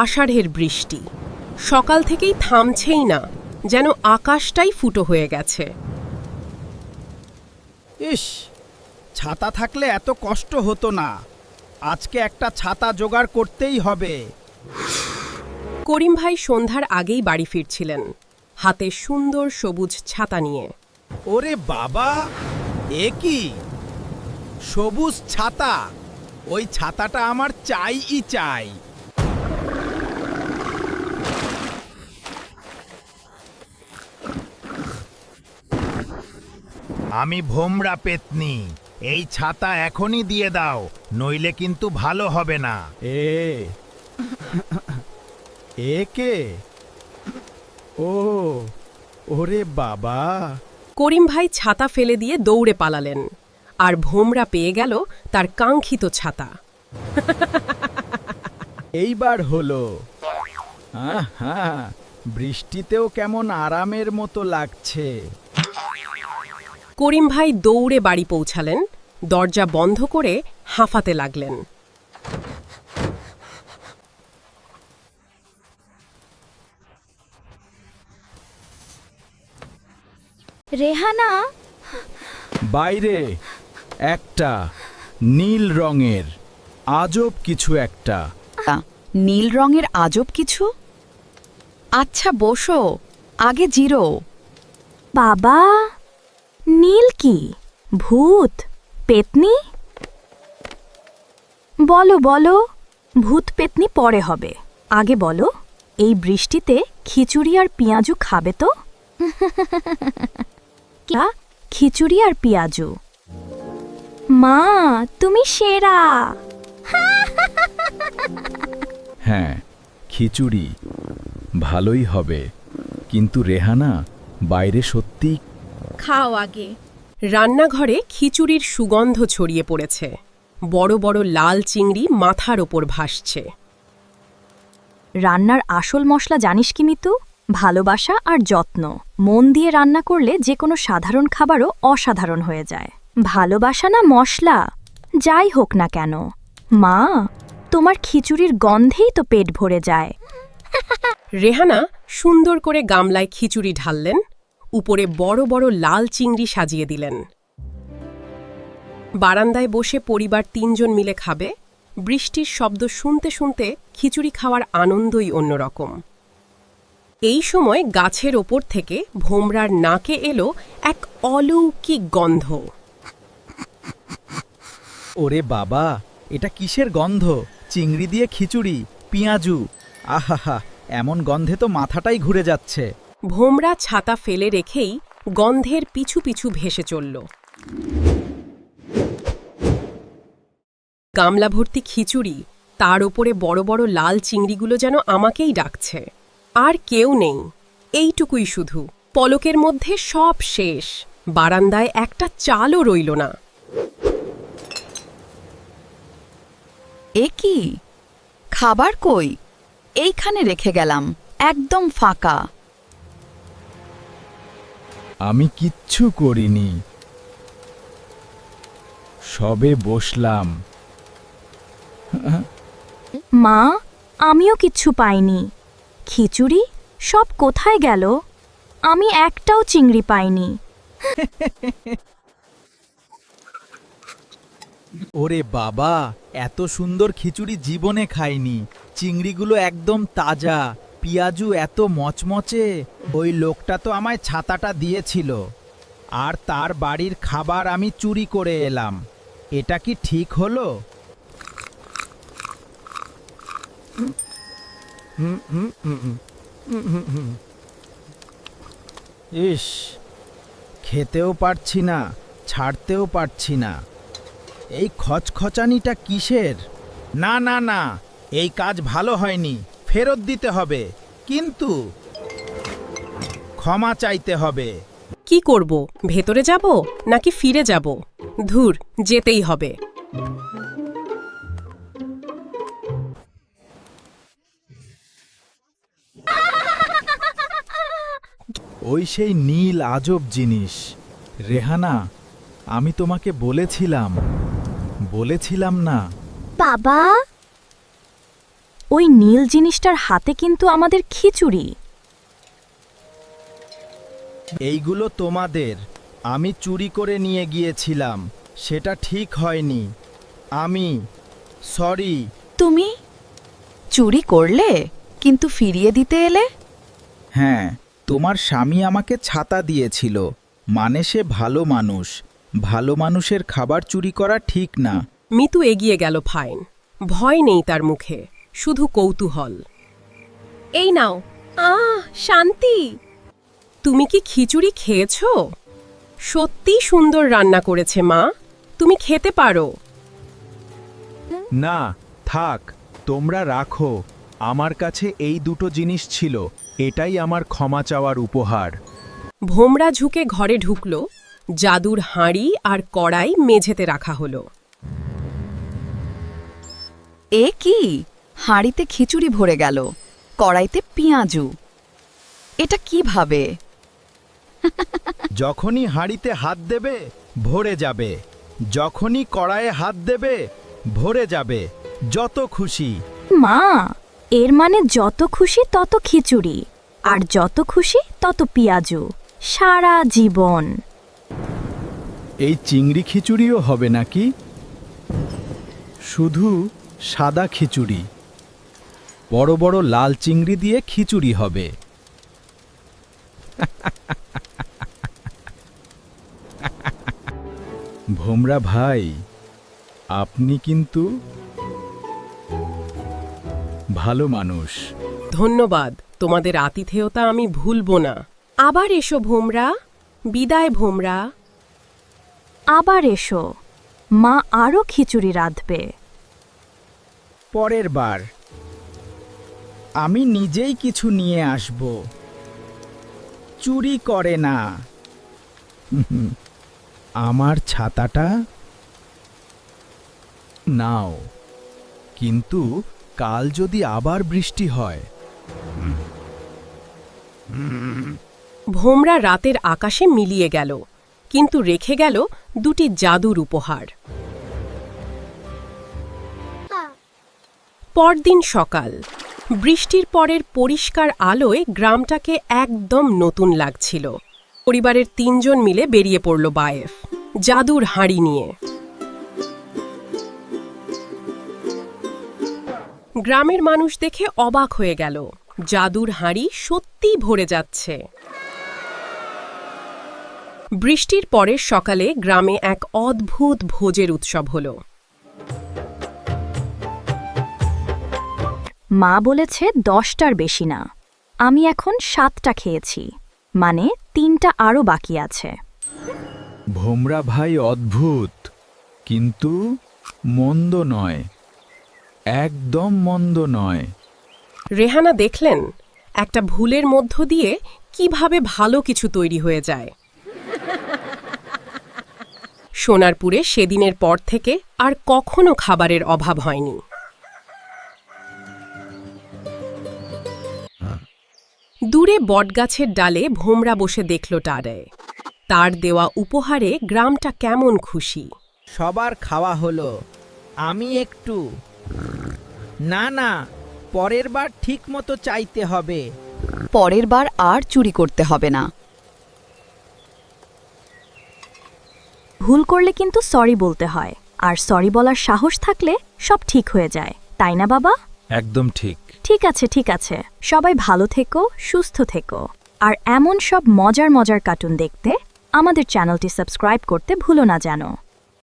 আষাঢ়ের বৃষ্টি সকাল থেকেই থামছেই না, যেন আকাশটাই ফুটো হয়ে গেছে। ইস, ছাতা থাকলে এত কষ্ট হতো না। আজকে একটা ছাতা জোগাড় করতেই হবে। করিম ভাই সন্ধ্যার আগেই বাড়ি ফিরছিলেন, হাতে সুন্দর সবুজ ছাতা নিয়ে। ওরে বাবা, এ কি সবুজ ছাতা! ওই ছাতাটা আমার চাইই চাই। আমি ভোমরা পেতনি, এই ছাতা এখনই দিয়ে দাও, নইলে কিন্তু ভালো হবে না। এ কে? ও, ওরে বাবা! করিম ভাই ছাতা ফেলে দিয়ে দৌড়ে পালালেন, আর ভোমরা পেয়ে গেল তার কাঙ্ক্ষিত ছাতা। এইবার হলো। আহা, বৃষ্টিতেও কেমন আরামের মতো লাগছে। করিম ভাই দৌড়ে বাড়ি পৌঁছালেন, দরজা বন্ধ করে হাঁফাতে লাগলেন। রেহানা, বাইরে একটা নীল রঙের আজব কিছু একটা। নীল রঙের আজব কিছু? আচ্ছা বসো, আগে জিরো। বাবা, নীল কি? ভূত? পেতনি? বলো বলো, ভূত পেতনি পরে হবে, আগে বলো এই বৃষ্টিতে খিচুড়ি আর পেঁয়াজু খাবে তো? খিচুড়ি আর পেঁয়াজু। মা, তুমি সেরা। হ্যাঁ, খিচুড়ি ভালোই হবে, কিন্তু রেহানা, বাইরে সত্যি। খাও আগে। রান্নাঘরে খিচুড়ির সুগন্ধ ছড়িয়ে পড়েছে, বড় বড় লাল চিংড়ি মাথার ওপর ভাসছে। রান্নার আসল মশলা জানিস কি মিতু? ভালোবাসা আর যত্ন। মন দিয়ে রান্না করলে যে কোনো সাধারণ খাবারও অসাধারণ হয়ে যায়। ভালোবাসা না মশলা, যাই হোক না কেন। মা, তোমার খিচুড়ির গন্ধেই তো পেট ভরে যায়। রেহানা সুন্দর করে গামলায় খিচুড়ি ঢাললেন, উপরে বড় বড় লাল চিংড়ি সাজিয়ে দিলেন। বারান্দায় বসে পরিবার ৩ জন মিলে খাবে। বৃষ্টির শব্দ শুনতে শুনতে খিচুড়ি খাওয়ার আনন্দই অন্যরকম। এই সময় গাছের ওপর থেকে ভোমরার নাকে এলো এক অলৌকিক গন্ধ। ওরে বাবা, এটা কিসের গন্ধ? চিংড়ি দিয়ে খিচুড়ি, পেঁয়াজু, আহাহা, এমন গন্ধে তো মাথাটাই ঘুরে যাচ্ছে। ভোমরা ছাতা ফেলে রেখেই গন্ধের পিছু পিছু ভেসে চলল। গামলা ভর্তি খিচুড়ি, তার ওপরে বড় বড় লাল চিংড়িগুলো যেন আমাকেই ডাকছে। আর কেউ নেই, এইটুকুই শুধু। পলকের মধ্যে সব শেষ, বারান্দায় একটা চালও রইল না। এ কি? খাবার কই? এইখানে রেখে গেলাম, একদম ফাঁকা। আমি কিচ্ছু করিনি, সবে বসলাম। মা, আমিও কিচ্ছু পাইনি। খিচুড়ি সব কোথায় গেল? আমি একটাও চিংড়ি পাইনি। ওরে বাবা, এত সুন্দর খিচুড়ি জীবনে খাইনি। চিংড়িগুলো একদম তাজা, পেঁয়াজু এত মচমচে। ওই লোকটা তো আমায় ছাতাটা দিয়েছিল, আর তার বাড়ির খাবার আমি চুরি করে এলাম। এটা কি ঠিক হলো? ইস, খেতেও পারছি না, ছাড়তেও পারছি না। এই খচখচানিটা কিসের? না না না, এই কাজ ভালো হয়নি, ফেরত দিতে হবে, কিন্তু ক্ষমা চাইতে হবে। কি করব, ভেতরে যাব নাকি ফিরে যাব? ধুর, যেতেই হবে। ওই সেই নীল আজব জিনিস। রেহানা, আমি তোমাকে বলেছিলাম না? বাবা, ওই নীল জিনিসটার হাতে কিন্তু আমাদের খিচুড়ি। এইগুলো তোমাদের। আমি চুরি করে নিয়ে গিয়েছিলাম, সেটা ঠিক হয়নি। আমি সরি। তুমি চুরি করলে কিন্তু ফিরিয়ে দিতে এলে? হ্যাঁ, তোমার স্বামী আমাকে ছাতা দিয়েছিল, মানে সে ভালো মানুষ। ভালো মানুষের খাবার চুরি করা ঠিক না। মিতু এগিয়ে গেল ফাইন। ভয় নেই তার মুখে, শুধু কৌতূহল। এই নাও। শান্তি, তুমি কি খিচুড়ি খেয়েছো? সত্যি সুন্দর রান্না করেছে মা, তুমি খেতে পারো। না, থাক, তোমরা রাখো। আমার কাছে এই দুটো জিনিস ছিল, এটাই আমার ক্ষমা চাওয়ার উপহার। ভোমরা ঝুঁকে ঘরে ঢুকল। জাদুর হাঁড়ি আর কড়াই মেঝেতে রাখা হলো। এ কি? হাঁড়িতে খিচুড়ি ভরে গেল, কড়াইতে পেঁয়াজু। এটা কিভাবে? যখনই হাঁড়িতে হাত দেবে ভরে যাবে, যখনই কড়াইয়ে হাত দেবে ভরে যাবে। যত খুশি। মা, এর মানে যত খুশি তত খিচুড়ি, আর যত খুশি তত পেঁয়াজু, সারা জীবন। এই চিংড়ি খিচুড়িও হবে নাকি? শুধু সাদা খিচুড়ি, বড় বড় লাল চিংড়ি দিয়ে খিচুড়ি হবে। ভোমরা ভাই, আপনি কিন্তু ভালো মানুষ। ধন্যবাদ, তোমাদের আতিথেয়তা আমি ভুলবো না। আবার এসো ভোমরা। বিদায় ভোমরা। আবার এসো, মা আরও খিচুড়ি রাঁধবে। পরের বার আমি নিজেই কিছু নিয়ে আসব। চুরি করে না। আমার ছাতাটা নাও, কিন্তু কাল যদি আবার বৃষ্টি হয়। ভোমরা রাতের আকাশে মিলিয়ে গেল, কিন্তু রেখে গেল দুটি জাদুর উপহার। পরদিন সকাল। বৃষ্টির পরের পরিষ্কার আলোয় গ্রামটাকে একদম নতুন লাগছিল। পরিবারের 3 জন মিলে বেরিয়ে পড়ল বায়েফ, জাদুর হাঁড়ি নিয়ে। গ্রামের মানুষ দেখে অবাক হয়ে গেল, জাদুর হাঁড়ি সত্যিই ভরে যাচ্ছে। বৃষ্টির পরের সকালে গ্রামে এক অদ্ভুত ভোজের উৎসব হল। মা বলেছে 10টার বেশি না। আমি এখন 7টা খেয়েছি, মানে 3টা আরও বাকি আছে। ভোমরা ভাই অদ্ভুত, কিন্তু মন্দ নয়, একদম মন্দ নয়। রেহানা দেখলেন একটা ভুলের মধ্য দিয়ে কিভাবে ভালো কিছু তৈরি হয়ে যায়। সোনারপুরে সেদিনের পর থেকে আর কখনো খাবারের অভাব হয়নি। দূরে বটগাছের ডালে ভোমরা বসে দেখল টারে। তার দেওয়া উপহারে গ্রামটা কেমন খুশি। সবার খাওয়া হলো, আমি একটু। না না, পরের বার ঠিক মতো চাইতে হবে। পরের বার আর চুরি করতে হবে না। ভুল করলে কিন্তু সরি বলতে হয়, আর সরি বলার সাহস থাকলে সব ঠিক হয়ে যায়, তাই না বাবা? একদম ঠিক। ঠিক আছে, ঠিক আছে। সবাই ভালো থেকো, সুস্থ থেকো। আর এমন সব মজার মজার কার্টুন দেখতে আমাদের চ্যানেলটি সাবস্ক্রাইব করতে ভুলো না যেন।